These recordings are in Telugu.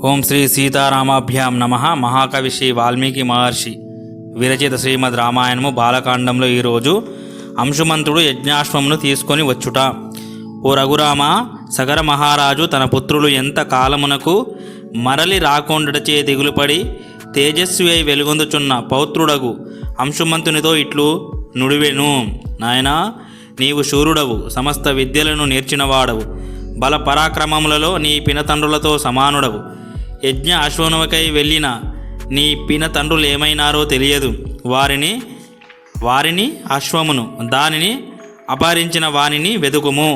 ఓం శ్రీ సీతారామాభ్యాం నమః. మహాకవి శ్రీ వాల్మీకి మహర్షి విరచిత శ్రీమద్ రామాయణము బాలకాండంలో ఈరోజు అంశుమంతుడు యజ్ఞాశ్వమును తీసుకొని వచ్చుట. ఓ రఘురామ, సగర మహారాజు తన పుత్రులు ఎంత కాలమునకు మరలి రాకుండటచే దిగులుపడి తేజస్వి అయి వెలుగొందుచున్న పౌత్రుడగు అంశుమంతునితో ఇట్లు నుడివెను. నాయనా, నీవు శూరుడవు, సమస్త విద్యలను నేర్చినవాడవు, బల పరాక్రమములలో నీ పినతండ్రులతో సమానుడవు. యజ్ఞ అశ్వమునకై వెళ్ళిన నీ పినతండ్రులు ఏమైనారో తెలియదు. వారిని అశ్వమును దానిని అపహరించిన వానిని వెదుకుము.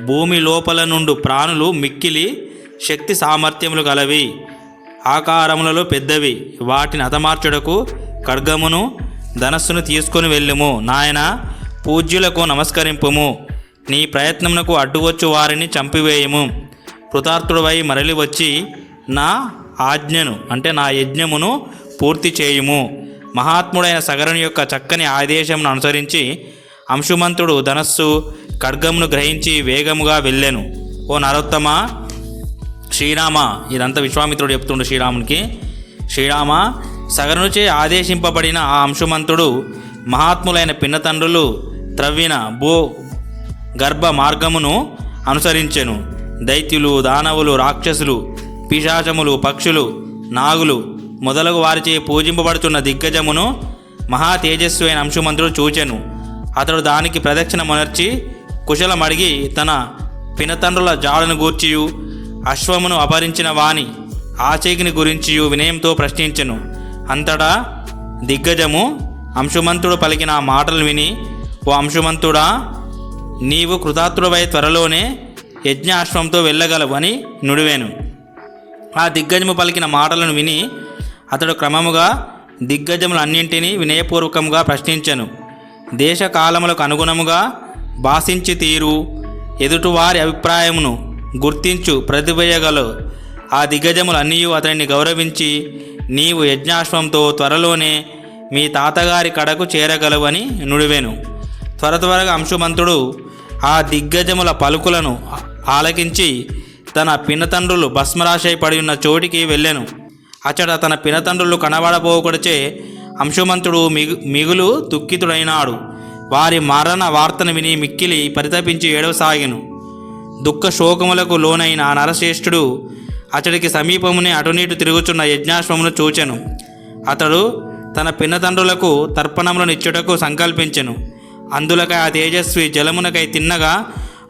భూమి లోపల నుండి ప్రాణులు మిక్కిలి శక్తి సామర్థ్యములు గలవి, ఆకారములలో పెద్దవి. వాటిని హతమార్చుటకు ఖడ్గమును ధనస్సును తీసుకొని వెళ్ళుము. నాయన, పూజ్యులకు నమస్కరింపుము. నీ ప్రయత్నమునకు అడ్డువచ్చు వారిని చంపివేయము. కృతార్థుడవై మరలి వచ్చి నా ఆజ్ఞను అంటే నా యజ్ఞమును పూర్తి చేయుము. మహాత్ముడైన సగరుని యొక్క చక్కని ఆదేశమును అనుసరించి అంశుమంతుడు ధనస్సు ఖడ్గమును గ్రహించి వేగముగా వెళ్ళెను. ఓ నరోత్తమ, శ్రీరామ, ఇదంతా విశ్వామిత్రుడు చెప్తుండు శ్రీరామునికి. శ్రీరామ, సగరునిచే ఆదేశింపబడిన ఆ అంశుమంతుడు మహాత్ములైన పిన్నతండ్రులు త్రవ్విన గర్భ మార్గమును అనుసరించెను. దైత్యులు, దానవులు, రాక్షసులు, పిశాచములు, పక్షులు, నాగులు మొదలగు వారిచే పూజింపబడుతున్న దిగ్గజమును మహా తేజస్వి అయిన అంశుమంతుడు చూచెను. అతడు దానికి ప్రదక్షిణ మొనర్చి కుశలమడిగి తన పినతండ్రుల జాడను గూర్చియు అశ్వమును అపహరించిన వాని ఆచీకిని గురించియు వినయంతో ప్రశ్నించెను. అంతటా దిగ్గజము అంశుమంతుడు పలికిన ఆ మాటలు విని, ఓ అంశుమంతుడా, నీవు కృతార్థుడవై త్వరలోనే యజ్ఞాశ్వంతో వెళ్ళగలవు అని నుడివేను. ఆ దిగ్గజము పలికిన మాటలను విని అతడు క్రమముగా దిగ్గజములన్నింటినీ వినయపూర్వకంగా ప్రశ్నించెను. దేశకాలములకు అనుగుణముగా భాషించి తీరు, ఎదుటివారి అభిప్రాయమును గుర్తించు ప్రతిభయగల ఆ దిగ్గజములన్నీ అతనిని గౌరవించి, నీవు యజ్ఞాశ్వంతో త్వరలోనే మీ తాతగారి కడకు చేరగలవని నుడివేను. త్వరగా అంశుమంతుడు ఆ దిగ్గజముల పలుకులను ఆలకించి తన పినతండ్రులు భస్మరాశై పడి ఉన్న చోటికి వెళ్ళెను. అచ్చట తన పినతండ్రులు కనబడపోకూడచే అంశుమంతుడు మిగులు దుఃఖితుడైనాడు. వారి మరణ వార్తను విని మిక్కిలి పరితపించి ఏడవసాగెను. దుఃఖ శోకములకు లోనైన ఆ నరశ్రేష్ఠుడు అతడికి సమీపమునే అటునీటు తిరుగుచున్న యజ్ఞాశ్వమును చూచెను. అతడు తన పినతండ్రులకు తర్పణములను ఇచ్చుటకు సంకల్పించెను. అందులకై ఆ తేజస్వి జలమునకై తిన్నగా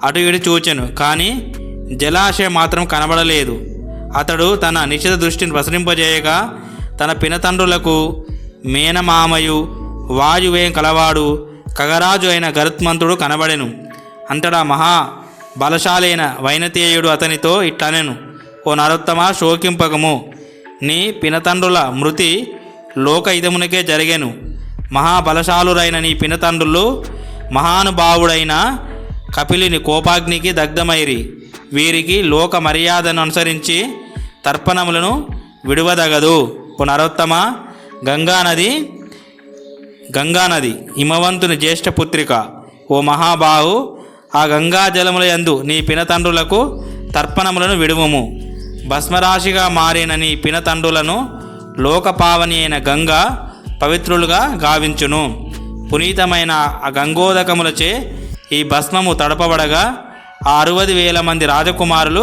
అటు ఇటు చూచెను, కానీ జలాశయం మాత్రం కనబడలేదు. అతడు తన నిశిత దృష్టిని ప్రసరింపజేయగా తన పినతండ్రులకు మేనమామయు వాయువేం కలవాడు ఖగరాజు అయిన గరుత్మంతుడు కనబడెను. అంతటా మహా బలశాలైన వైనతేయుడు అతనితో ఇట్లనెను, ఓ నరోత్తమ, శోకింపకము. నీ పినతండ్రుల మృతి లోకహితమునకే జరిగెను. మహాబలశాలురైన నీ పినతండ్రులు మహానుభావుడైన కపిలిని కోపాగ్నికి దగ్ధమైరి. వీరికి లోక మర్యాదను అనుసరించి తర్పణములను విడువదగదు. ఓ నరోత్తమ, గంగానది హిమవంతుని జ్యేష్ఠపుత్రిక. ఓ మహాబాహు, ఆ గంగా జలముల యందు నీ పినతండ్రులకు తర్పణములను విడువము. భస్మరాశిగా మారిన నీ పినతండ్రులను లోకపావని అయిన గంగా పవిత్రులుగా గావించును. పునీతమైన ఆ గంగోదకములచే ఈ భస్మము తడపబడగా ఆ 60,000 మంది రాజకుమారులు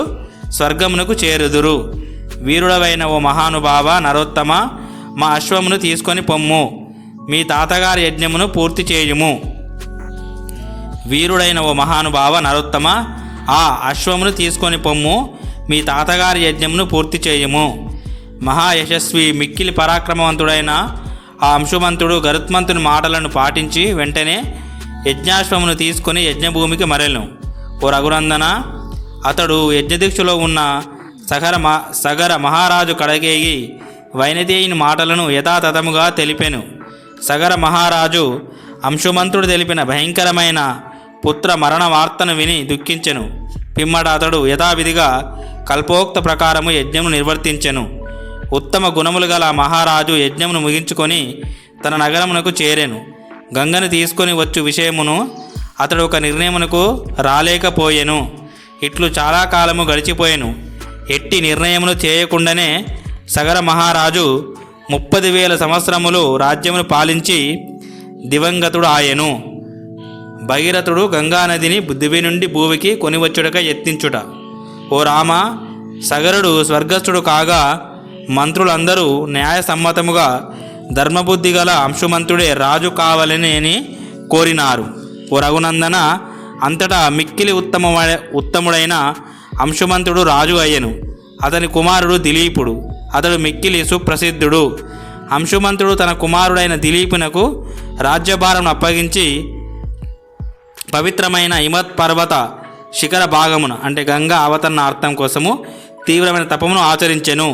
స్వర్గమునకు చేరుదురు. వీరుడవైన ఓ మహానుభావ నరోత్తమ, మా అశ్వమును తీసుకొని పొమ్ము. మీ తాతగారి యజ్ఞమును పూర్తి చేయుము. వీరుడైన ఓ మహానుభావ నరోత్తమ, ఆ అశ్వమును తీసుకొని పొమ్ము. మీ తాతగారి యజ్ఞమును పూర్తి చేయుము. మహాయశస్వి మిక్కిలి పరాక్రమవంతుడైన ఆ అంశుమంతుడు గరుత్మంతుని మాటలను పాటించి వెంటనే యజ్ఞాశ్వమును తీసుకొని యజ్ఞభూమికి మరెను. ఓ రఘునందన, అతడు యజ్ఞదీక్షలో ఉన్న సగర మహారాజు కడగేగి వైనతేయుని మాటలను యథాతథముగా తెలిపెను. సగర మహారాజు అంశుమంతుడు తెలిపిన భయంకరమైన పుత్ర మరణ వార్తను విని దుఃఖించెను. పిమ్మట అతడు యథావిధిగా కల్పోక్త ప్రకారము యజ్ఞమును నిర్వర్తించెను. ఉత్తమ గుణములు గల మహారాజు యజ్ఞమును ముగించుకొని తన నగరమునకు చేరెను. గంగను తీసుకొని వచ్చు విషయమును అతడు ఒక నిర్ణయమునకు రాలేకపోయెను. ఇట్లు చాలా కాలము గడిచిపోయెను. ఎట్టి నిర్ణయమును చేయకుండానే సగర మహారాజు 30,000 సంవత్సరములు రాజ్యమును పాలించి దివంగతుడు ఆయను. భగీరథుడు గంగానదిని దివి నుండి భూమికి కొనివచ్చుటక యత్నించుట. ఓ రామ, సగరుడు స్వర్గస్థుడు కాగా మంత్రులందరూ న్యాయసమ్మతముగా ధర్మబుద్ధి గల అంశుమంతుడే రాజు కావాలని కోరినారు. ఓ రఘునందన, అంతటా మిక్కిలి ఉత్తముడైన అంశుమంతుడు రాజు అయ్యను. అతని కుమారుడు దిలీపుడు. అతడు మిక్కిలి సుప్రసిద్ధుడు. అంశుమంతుడు తన కుమారుడైన దిలీపునకు రాజ్యభారం అప్పగించి పవిత్రమైన హిమత్ పర్వత శిఖర భాగమున అంటే గంగా అవతరణార్థం కోసము తీవ్రమైన తపమును ఆచరించెను.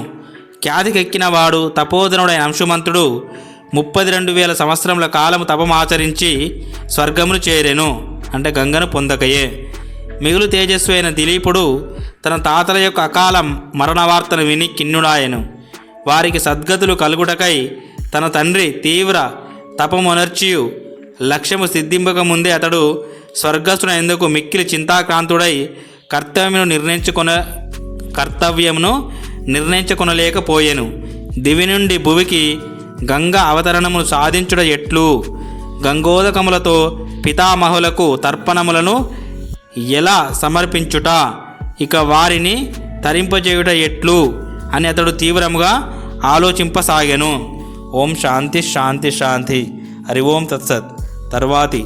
ఖ్యాతికెక్కిన వాడు తపోధనుడైన అంశుమంతుడు 32,000 సంవత్సరముల కాలము తపము ఆచరించి స్వర్గమును చేరెను అంటే గంగను పొందకయే. మిగులు తేజస్వి అయిన దిలీపుడు తన తాతల యొక్క అకాల మరణవార్తను విని కిన్నుడాయెను. వారికి సద్గతులు కలుగుటకై తన తండ్రి తీవ్ర తపమునర్చియు లక్ష్యము సిద్ధింపక ముందే అతడు స్వర్గస్థుడైనందుకు మిక్కిలి చింతాక్రాంతుడై కర్తవ్యమును నిర్ణయించుకొనలేకపోయెను. దివి నుండి భువికి గంగా అవతరణమును సాధించుట ఎట్లు, గంగోదకములతో పితామహులకు తర్పణములను ఎలా సమర్పించుట, ఇక వారిని తరింపజేయుట ఎట్లు అని అతడు తీవ్రముగా ఆలోచింపసాగాను. ఓం శాంతి శాంతి శాంతి. హరి ఓం తత్సత్. తర్వాతి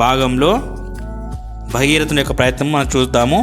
భాగంలో భగీరథుని యొక్క ప్రయత్నం మనం చూద్దాము.